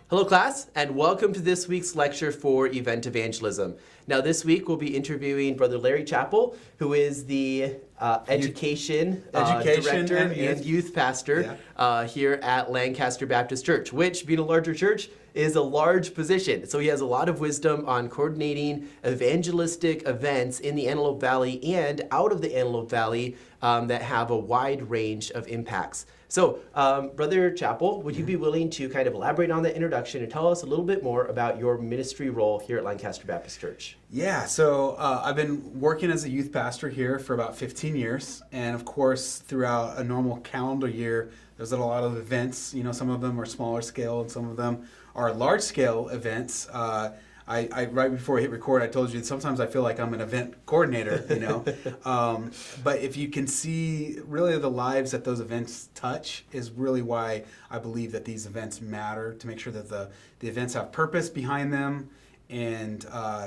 Hello class, and welcome to this week's lecture for Event Evangelism. Now this week we'll be interviewing Brother Larry Chappell, who is the education director and youth pastor here at Lancaster Baptist Church, which, being a larger church, is a large position. So he has a lot of wisdom on coordinating evangelistic events in the Antelope Valley and out of the Antelope Valley that have a wide range of impacts. So, Brother Chappell, would you be willing to kind of elaborate on that introduction and tell us a little bit more about your ministry role here at Lancaster Baptist Church? Yeah, so I've been working as a youth pastor here for about 15 years. And of course, throughout a normal calendar year, there's a lot of events. You know, some of them are smaller scale and some of them are large scale events. I right before I hit record, I told you that sometimes I feel like I'm an event coordinator, you know. But if you can see really the lives that those events touch is really why I believe that these events matter, to make sure that the events have purpose behind them and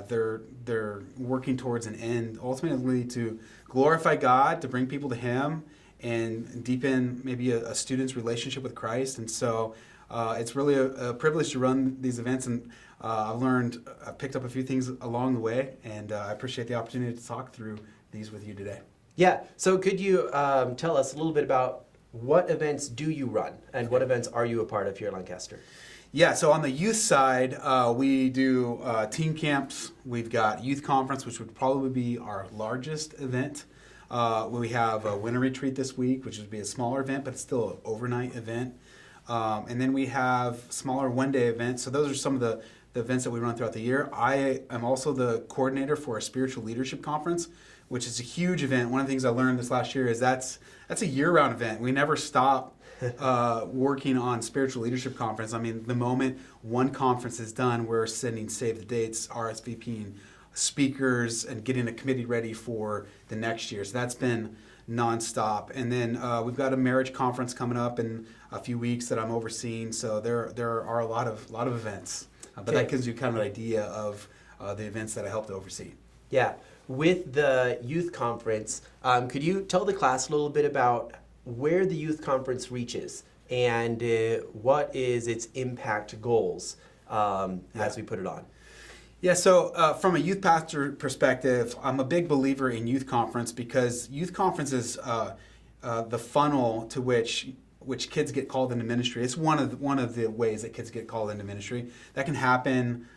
they're working towards an end, ultimately to glorify God, to bring people to Him and deepen maybe a student's relationship with Christ. And so it's really a privilege to run these events, and I've picked up a few things along the way, and I appreciate the opportunity to talk through these with you today. Yeah, so could you tell us a little bit about what events do you run, and what events are you a part of here at Lancaster? Yeah, so on the youth side, we do teen camps. We've got youth conference, which would probably be our largest event. We have a winter retreat this week, which would be a smaller event, but it's still an overnight event. And then we have smaller one-day events. So those are some of the events that we run throughout the year. I am also the coordinator for a spiritual leadership conference, which is a huge event. One of the things I learned this last year is that's a year-round event. We never stop working on spiritual leadership conference. I mean, the moment one conference is done, we're sending save the dates, RSVPing speakers, and getting a committee ready for the next year. So that's been nonstop. And then we've got a marriage conference coming up in a few weeks that I'm overseeing. So there are a lot of events. But that gives you kind of an idea of the events that I help to oversee. Yeah. With the youth conference, could you tell the class a little bit about where the youth conference reaches and what is its impact goals as we put it on? Yeah, so from a youth pastor perspective, I'm a big believer in youth conference because youth conference is the funnel to which kids get called into ministry. It's one of the ways that kids get called into ministry. That can happen,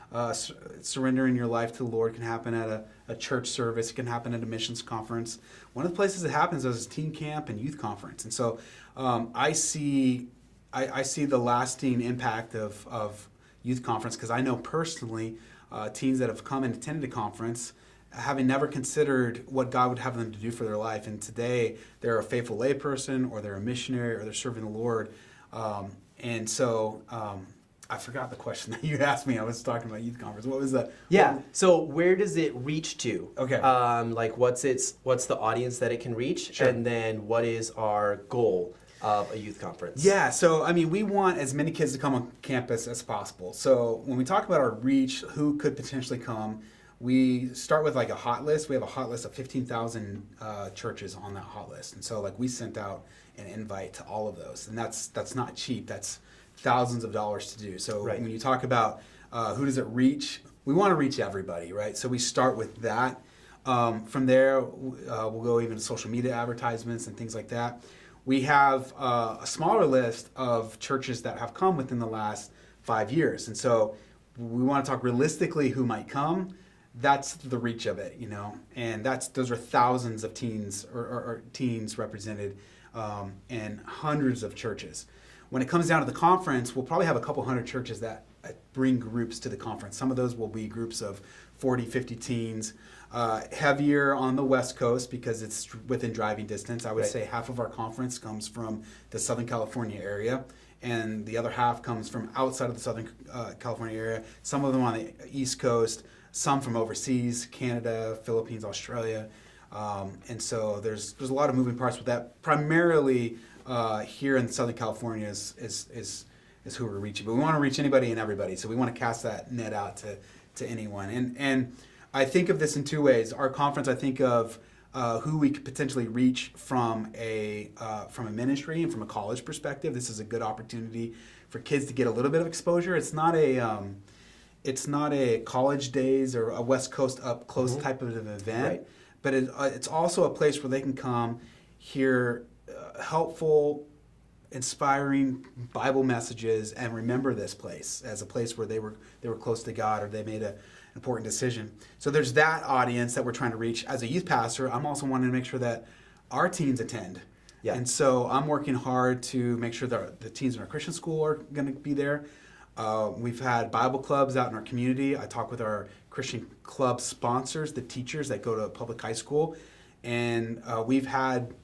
surrendering your life to the Lord can happen at a church service. It can happen at a missions conference. One of the places it happens is teen camp and youth conference. And so I see the lasting impact of youth conference because I know personally teens that have come and attended a conference having never considered what God would have them to do for their life. And today, they're a faithful layperson, or they're a missionary, or they're serving the Lord. And so I forgot the question that you asked me. I was talking about youth conference. What was that? Yeah. So where does it reach to? Okay. Like what's the audience that it can reach? Sure. And then what is our goal of a youth conference? Yeah, so I mean, we want as many kids to come on campus as possible. So when we talk about our reach, who could potentially come, we start with like a hot list. We have a hot list of 15,000 churches on that hot list. And so like we sent out an invite to all of those. And that's not cheap. That's thousands of dollars to do. So when you talk about who does it reach, we want to reach everybody, right? So we start with that. From there, we'll go even to social media advertisements and things like that. We have a smaller list of churches that have come within the last 5 years. And so we want to talk realistically who might come. That's the reach of it, you know, and those are thousands of teens or teens represented and hundreds of churches. When it comes down to the conference, we'll probably have a couple hundred churches that bring groups to the conference. Some of those will be groups of 40, 50 teens, heavier on the West Coast because it's within driving distance. I would say half of our conference comes from the Southern California area, and the other half comes from outside of the Southern California area. Some of them on the East Coast, some from overseas, Canada, Philippines, Australia. And so there's a lot of moving parts with that. Primarily here in Southern California is who we're reaching. But we want to reach anybody and everybody. So we want to cast that net out to anyone. And I think of this in two ways. Our conference, I think of who we could potentially reach from a ministry and from a college perspective. This is a good opportunity for kids to get a little bit of exposure. It's not a college days or a West Coast up close type of an event, Right. but it's also a place where they can come hear helpful, inspiring Bible messages and remember this place as a place where they were close to God or they made an important decision. So there's that audience that we're trying to reach. As a youth pastor, I'm also wanting to make sure that our teens attend. Yeah. And so I'm working hard to make sure that the teens in our Christian school are going to be there. We've had Bible clubs out in our community. I talk with our Christian club sponsors, the teachers that go to public high school, and we've had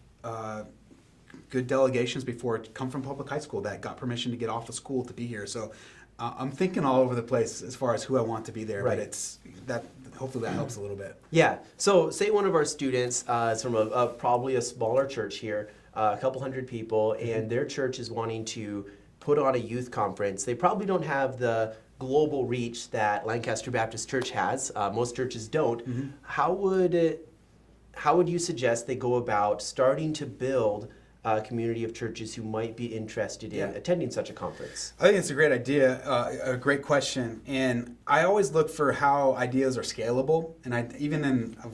good delegations before come from public high school that got permission to get off of school to be here. So I'm thinking all over the place as far as who I want to be there, Right. but it's that. Hopefully that helps a little bit. Yeah. So say one of our students is from probably a smaller church here, a couple hundred people, and their church is wanting to put on a youth conference. They probably don't have the global reach that Lancaster Baptist Church has. Most churches don't. How would you suggest they go about starting to build a community of churches who might be interested in attending such a conference? I think it's a great idea, a great question, and I always look for how ideas are scalable. And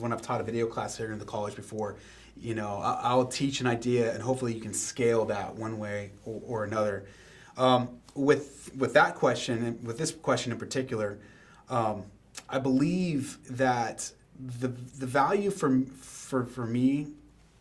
when I've taught a video class here in the college before, I'll teach an idea, and hopefully you can scale that one way or another. With that question, and with this question in particular, I believe that the value for me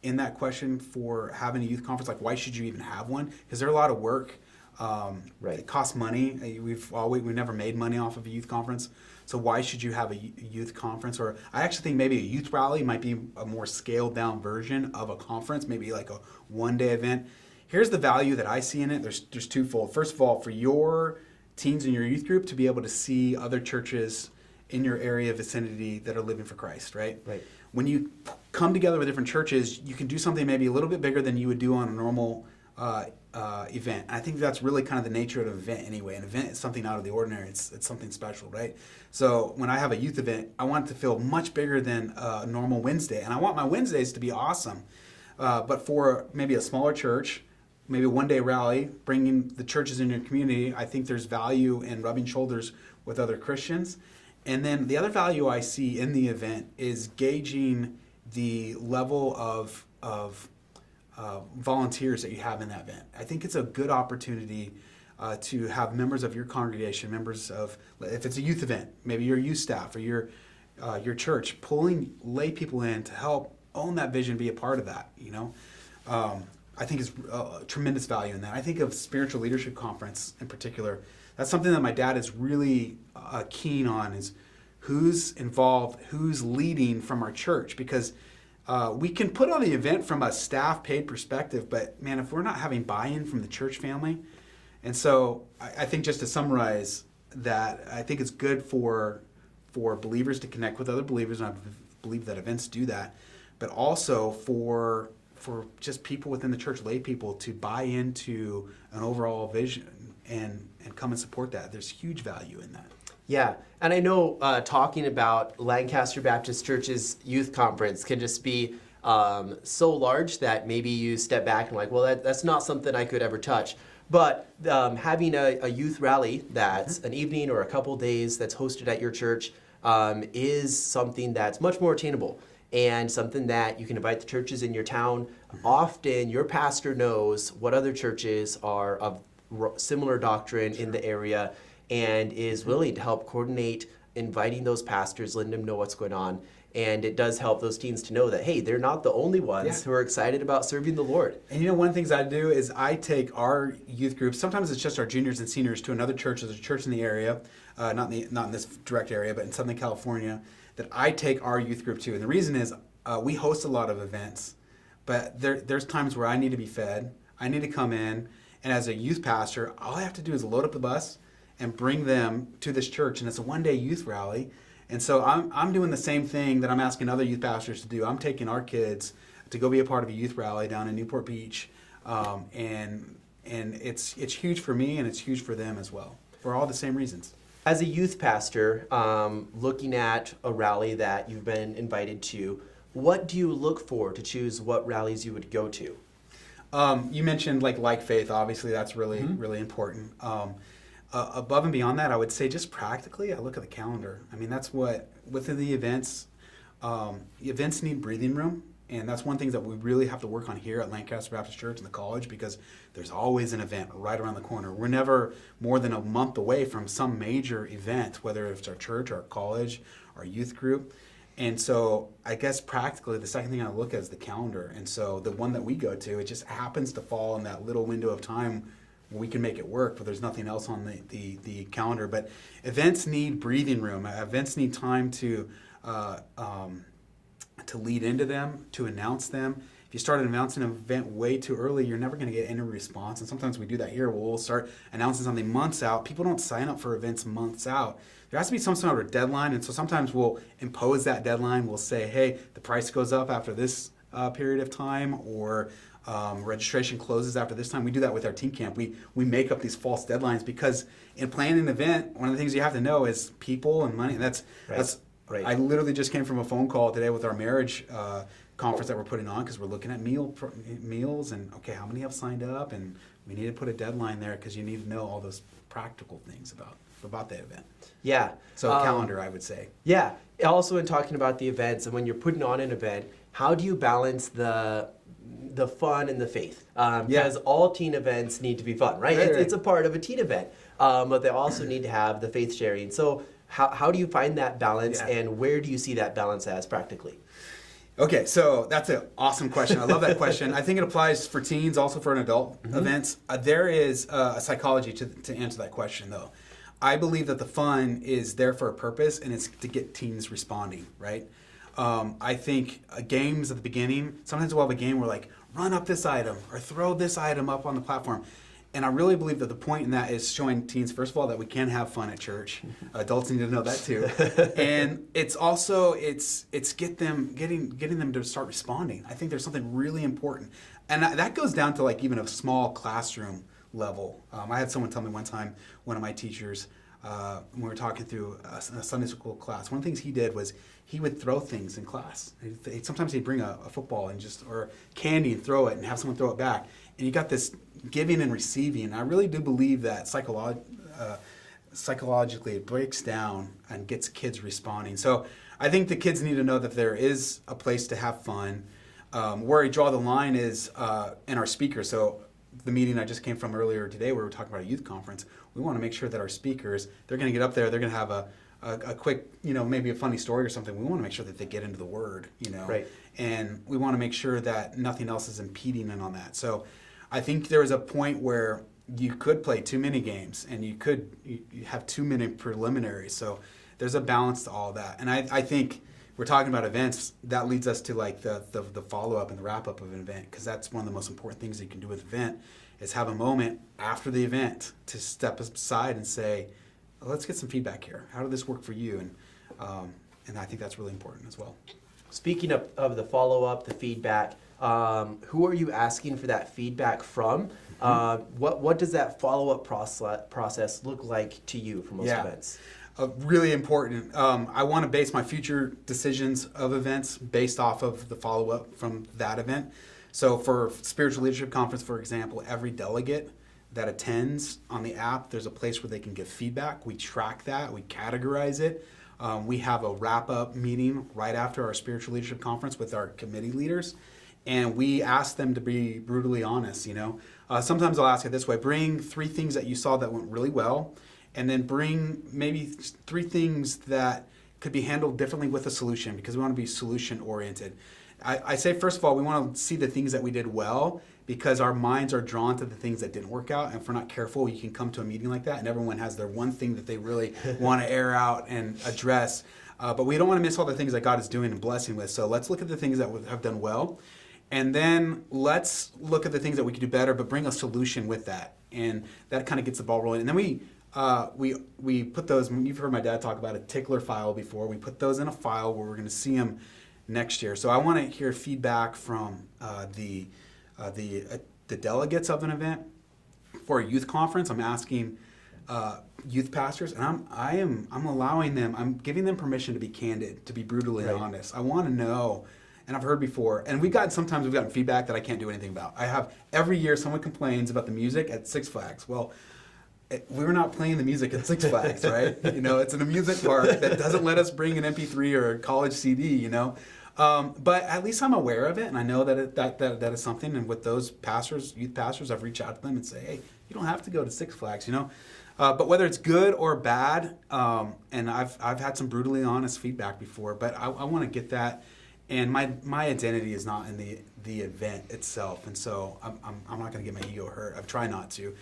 in that question for having a youth conference, like why should you even have one? Because they're a lot of work. Right. It costs money. We've never made money off of a youth conference. So why should you have a youth conference? Or I actually think maybe a youth rally might be a more scaled down version of a conference, maybe like a one-day event. Here's the value that I see in it. There's twofold. First of all, for your teens in your youth group to be able to see other churches in your area vicinity that are living for Christ, right? Right. When you come together with different churches, you can do something maybe a little bit bigger than you would do on a normal event. And I think that's really kind of the nature of an event anyway. An event is something out of the ordinary. It's something special, right? So when I have a youth event, I want it to feel much bigger than a normal Wednesday. And I want my Wednesdays to be awesome. But for maybe a smaller church, maybe a one-day rally, bringing the churches in your community, I think there's value in rubbing shoulders with other Christians. And then the other value I see in the event is gauging the level of volunteers that you have in that event. I think it's a good opportunity to have members of your congregation, members of, if it's a youth event, maybe your youth staff or your church, pulling lay people in to help own that vision, be a part of that, I think is tremendous value in that. I think of Spiritual Leadership Conference in particular. That's something that my dad is really keen on, is who's involved, who's leading from our church. Because we can put on the event from a staff paid perspective, but man, if we're not having buy-in from the church family. And so I think, just to summarize that, I think it's good for believers to connect with other believers, and I believe that events do that, but also for just people within the church, lay people, to buy into an overall vision and come and support that. There's huge value in that. Yeah, and I know talking about Lancaster Baptist Church's youth conference can just be so large that maybe you step back and like, well, that's not something I could ever touch. But having a youth rally that's an evening or a couple days that's hosted at your church is something that's much more attainable, and something that you can invite the churches in your town. Often your pastor knows what other churches are of similar doctrine in the area and is willing to help coordinate inviting those pastors, letting them know what's going on. And it does help those teens to know that, hey, they're not the only ones who are excited about serving the Lord. And one of the things I do is I take our youth groups, sometimes it's just our juniors and seniors, to another church. There's a church in the area, not in this direct area, but in Southern California, that I take our youth group to. And the reason is we host a lot of events, but there's times where I need to be fed. I need to come in, and as a youth pastor, all I have to do is load up the bus and bring them to this church, and it's a one-day youth rally. And so I'm doing the same thing that I'm asking other youth pastors to do. I'm taking our kids to go be a part of a youth rally down in Newport Beach, and it's huge for me, and it's huge for them as well, for all the same reasons. As a youth pastor, looking at a rally that you've been invited to, what do you look for to choose what rallies you would go to? You mentioned like faith. Obviously, that's really important. Above and beyond that, I would say just practically, I look at the calendar. I mean, that's what within the events. Events need breathing room, and that's one thing that we really have to work on here at Lancaster Baptist Church and the college, because there's always an event right around the corner. We're never more than a month away from some major event, whether it's our church, our college, our youth group. And so I guess practically the second thing I look at is the calendar. And so the one that we go to, it just happens to fall in that little window of time where we can make it work, but there's nothing else on the calendar. But events need breathing room. Events need time to lead into them, to announce them. If you start announcing an event way too early, you're never going to get any response. And sometimes we do that here. We'll start announcing something months out. People don't sign up for events months out. There has to be some sort of deadline, and so sometimes we'll impose that deadline. We'll say, hey, the price goes up after this period of time, or registration closes after this time. We do that with our teen camp. We make up these false deadlines because in planning an event, one of the things you have to know is people and money. And that's right. I literally just came from a phone call today with our marriage conference that we're putting on, because we're looking at meals and, okay, how many have signed up? And we need to put a deadline there because you need to know all those practical things about the event. Yeah. So calendar, I would say. Yeah. Also, in talking about the events, and when you're putting on an event, how do you balance the fun and the faith? Because all teen events need to be fun, right? It's a part of a teen event, but they also need to have the faith sharing. So how do you find that balance, and where do you see that balance as practically? Okay, so that's an awesome question. I love that question. I think it applies for teens, also for an adult events. There is a psychology to answer that question, though. I believe that the fun is there for a purpose, and it's to get teens responding, right? I think games at the beginning, sometimes we'll have a game where like, run up this item or throw this item up on the platform. And I really believe that the point in that is showing teens, first of all, that we can have fun at church. Adults need to know that too. And it's also, it's getting them to start responding. I think there's something really important. And that goes down to like even a small classroom level. I had someone tell me one time, one of my teachers, when we were talking through a Sunday school class, one of the things he did was he would throw things in class. Sometimes he'd bring a football and or candy and throw it and have someone throw it back. And you got this giving and receiving. And I really do believe that psychologically it breaks down and gets kids responding. So I think the kids need to know that there is a place to have fun. Where I draw the line is in our speakers. So the meeting I just came from earlier today, where we were talking about a youth conference, we want to make sure that our speakers, they're going to get up there, they're going to have a quick, maybe a funny story or something. We want to make sure that they get into the Word, Right. And we want to make sure that nothing else is impeding on that. So I think there is a point where you could play too many games, and you have too many preliminaries. So there's a balance to all of that. And I think we're talking about events, that leads us to like the follow-up and the wrap-up of an event, because that's one of the most important things you can do with an event, is have a moment after the event to step aside and say, let's get some feedback here. How did this work for you? And I think that's really important as well. Speaking of the follow-up, the feedback, who are you asking for that feedback from? What does that follow-up process look like to you for most events? Really important. I want to base my future decisions of events based off of the follow-up from that event. So for Spiritual Leadership Conference, for example, every delegate that attends on the app, there's a place where they can give feedback. We track that. We categorize it. We have a wrap-up meeting right after our Spiritual Leadership Conference with our committee leaders, and we ask them to be brutally honest. Sometimes I'll ask it this way: bring 3 things that you saw that went really well, and then bring maybe 3 things that could be handled differently with a solution, because we want to be solution-oriented. I say, first of all, we want to see the things that we did well, because our minds are drawn to the things that didn't work out. And if we're not careful, you can come to a meeting like that, and everyone has their one thing that they really want to air out and address. But we don't want to miss all the things that God is doing and blessing with. So let's look at the things that have done well. And then let's look at the things that we could do better, but bring a solution with that. And that kind of gets the ball rolling. And then we put those, you've heard my dad talk about a tickler file before. We put those in a file where we're going to see them next year. So I want to hear feedback from the delegates of an event. For a youth conference, I'm asking youth pastors, and I'm allowing them, I'm giving them permission to be candid, to be brutally honest. I want to know, and I've heard before, and sometimes we've gotten feedback that I can't do anything about. Every year someone complains about the music at Six Flags. Well, we're not playing the music at Six Flags, right? It's an amusement park that doesn't let us bring an MP3 or a college CD, But at least I'm aware of it, and I know that is something. And with those pastors, youth pastors, I've reached out to them and say, hey, you don't have to go to Six Flags, But whether it's good or bad, and I've had some brutally honest feedback before, but I want to get that. And my identity is not in the event itself, and so I'm not going to get my ego hurt. I've tried not to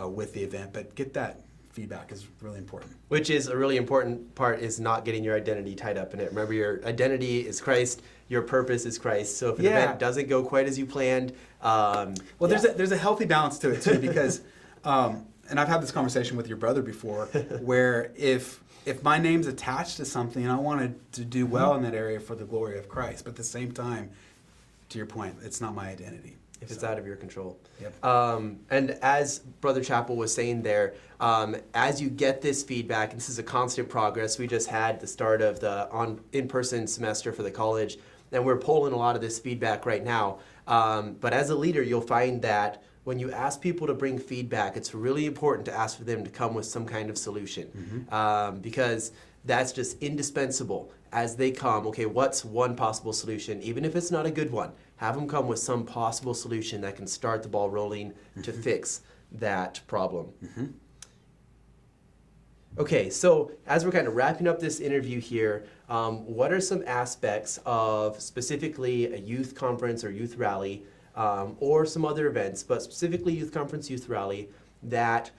with the event, but get that feedback is really important. Which is a really important part, is not getting your identity tied up in it. Remember, your identity is Christ, your purpose is Christ. So if an event doesn't go quite as you planned, there's a healthy balance to it too, because and I've had this conversation with your brother before, where if my name's attached to something, I wanted to do well in that area for the glory of Christ, but at the same time, to your point, it's not my identity. If it's out of your control. Yep. And as Brother Chappell was saying there, as you get this feedback, and this is a constant progress, we just had the start of the in-person semester for the college, and we're pulling a lot of this feedback right now. But as a leader, you'll find that when you ask people to bring feedback, it's really important to ask for them to come with some kind of solution, because that's just indispensable. As they come, okay, what's one possible solution? Even if it's not a good one, have them come with some possible solution that can start the ball rolling to fix that problem. Okay, so as we're kind of wrapping up this interview here, what are some aspects of specifically a youth conference or youth rally, or some other events, but specifically youth conference, youth rally, that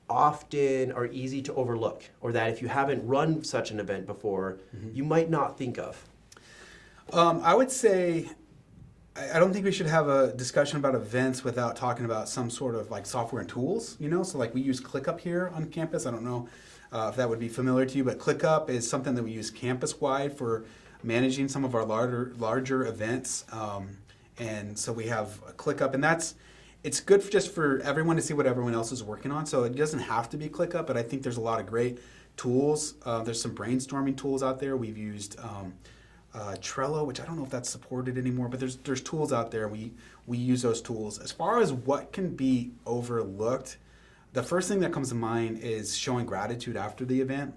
often are easy to overlook, or that if you haven't run such an event before, you might not think of? I would say, I don't think we should have a discussion about events without talking about some sort of like software and tools, So like we use ClickUp here on campus. I don't know if that would be familiar to you, but ClickUp is something that we use campus-wide for managing some of our larger events. And so we have a ClickUp, and it's good just for everyone to see what everyone else is working on. So it doesn't have to be ClickUp, but I think there's a lot of great tools. There's some brainstorming tools out there. We've used Trello, which I don't know if that's supported anymore, but there's tools out there. We use those tools. As far as what can be overlooked, the first thing that comes to mind is showing gratitude after the event.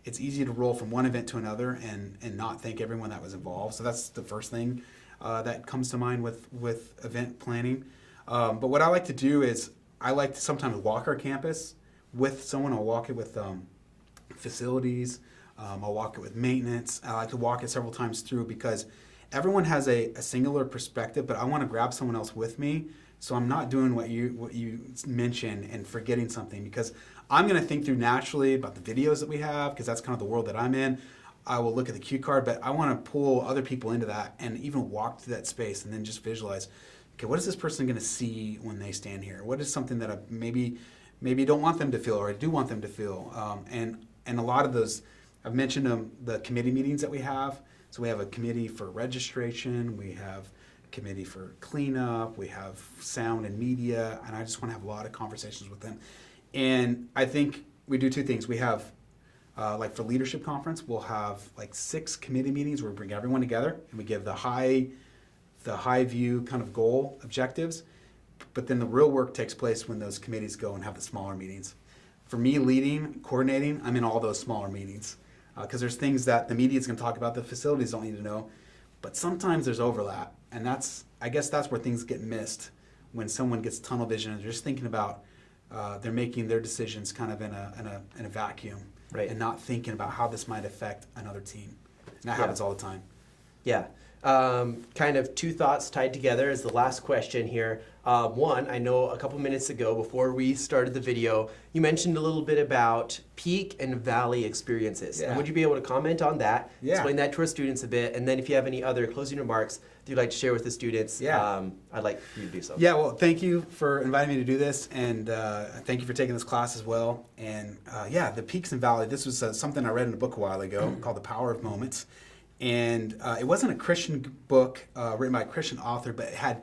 It's easy to roll from one event to another and not thank everyone that was involved. So that's the first thing that comes to mind with event planning. But what I like to do is I like to sometimes walk our campus with someone. I'll walk it with facilities. I'll walk it with maintenance. I like to walk it several times through because everyone has a singular perspective, but I want to grab someone else with me, so I'm not doing what you mentioned and forgetting something, because I'm going to think through naturally about the videos that we have, because that's kind of the world that I'm in. I will look at the cue card, but I want to pull other people into that and even walk through that space and then just visualize, okay, what is this person going to see when they stand here? What is something that I maybe don't want them to feel, or I do want them to feel? And a lot of those, I've mentioned the committee meetings that we have. So we have a committee for registration, we have a committee for cleanup, we have sound and media, and I just want to have a lot of conversations with them. And I think we do two things. We have, like for leadership conference, we'll have like 6 committee meetings where we bring everyone together and we give the high view kind of goal objectives. But then the real work takes place when those committees go and have the smaller meetings. For me, leading, coordinating, I'm in all those smaller meetings. Because there's things that the media is going to talk about, the facilities don't need to know, but sometimes there's overlap, and I guess that's where things get missed when someone gets tunnel vision and they're just thinking about they're making their decisions kind of in a vacuum, right, and not thinking about how this might affect another team. And that happens all the time. Yeah. Kind of 2 thoughts tied together is the last question here. One, I know a couple minutes ago before we started the video, you mentioned a little bit about peak and valley experiences. Yeah. And would you be able to comment on that? Yeah. Explain that to our students a bit, and then if you have any other closing remarks that you'd like to share with the students, I'd like you to do so. Yeah, well, thank you for inviting me to do this, and thank you for taking this class as well. And the peaks and valleys, this was something I read in a book a while ago called The Power of Moments. And it wasn't a Christian book written by a Christian author, but it had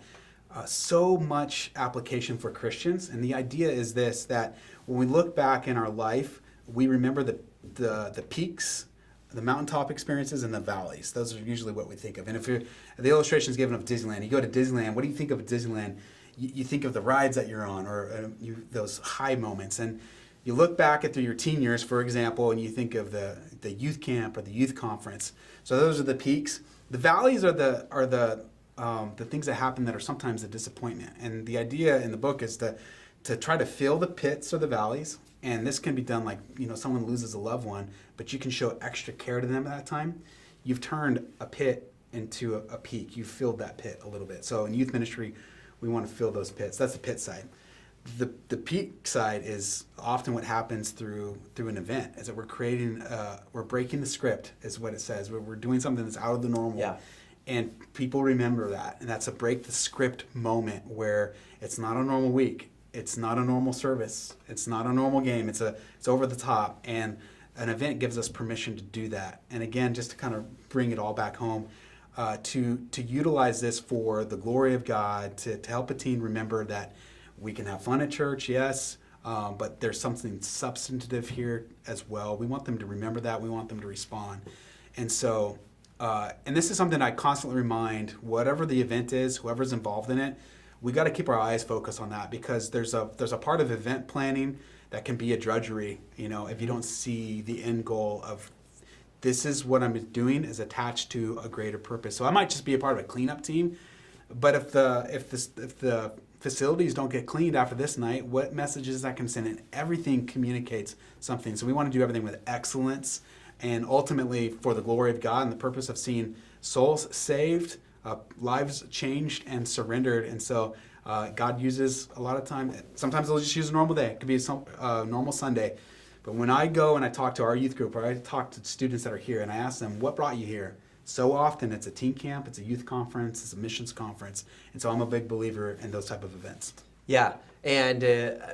so much application for Christians. And the idea is this, that when we look back in our life, we remember the peaks the mountaintop experiences and the valleys. Those are usually what we think of. And if the illustration is given of Disneyland, you go to Disneyland, what do you think of Disneyland? You think of the rides that you're on, or those high moments. And you look back at your teen years, for example, and you think of the youth camp or the youth conference. So those are the peaks. The valleys are the things that happen that are sometimes a disappointment. And the idea in the book is to try to fill the pits or the valleys. And this can be done like, someone loses a loved one, but you can show extra care to them at that time. You've turned a pit into a peak. You've filled that pit a little bit. So in youth ministry, we want to fill those pits. That's the pit side. The peak side is often what happens through an event, is that we're breaking the script, is what it says. We're doing something that's out of the normal. Yeah. And people remember that. And that's a break the script moment where it's not a normal week. It's not a normal service. It's not a normal game. It's over the top. And an event gives us permission to do that. And again, just to kind of bring it all back home, to utilize this for the glory of God, to help a teen remember that we can have fun at church, yes, but there's something substantive here as well. We want them to remember that. We want them to respond. And so, and this is something I constantly remind, whatever the event is, whoever's involved in it, we got to keep our eyes focused on that, because there's a part of event planning that can be a drudgery, if you don't see the end goal of this is what I'm doing is attached to a greater purpose. So I might just be a part of a cleanup team, but if the facilities don't get cleaned after this night, what messages is that going to send? And everything communicates something. So we want to do everything with excellence, and ultimately for the glory of God and the purpose of seeing souls saved, lives changed and surrendered. And so God uses a lot of time. Sometimes they'll just use a normal day. It could be a normal Sunday. But when I go and I talk to our youth group, or I talk to students that are here, and I ask them, what brought you here? So often it's a teen camp, it's a youth conference, it's a missions conference. And so I'm a big believer in those type of events. Yeah, and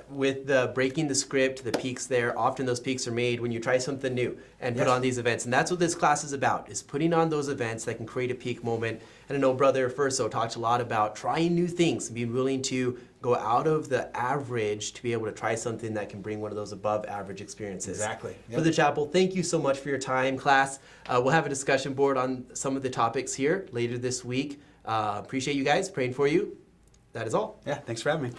with the breaking the script, the peaks there, often those peaks are made when you try something new and put on these events. And that's what this class is about, is putting on those events that can create a peak moment. And I know Brother Furso talked a lot about trying new things and being willing to go out of the average to be able to try something that can bring one of those above average experiences. Exactly. Yep. Brother Chappell, thank you so much for your time, class. We'll have a discussion board on some of the topics here later this week. Appreciate you guys, praying for you. That is all. Yeah, thanks for having me.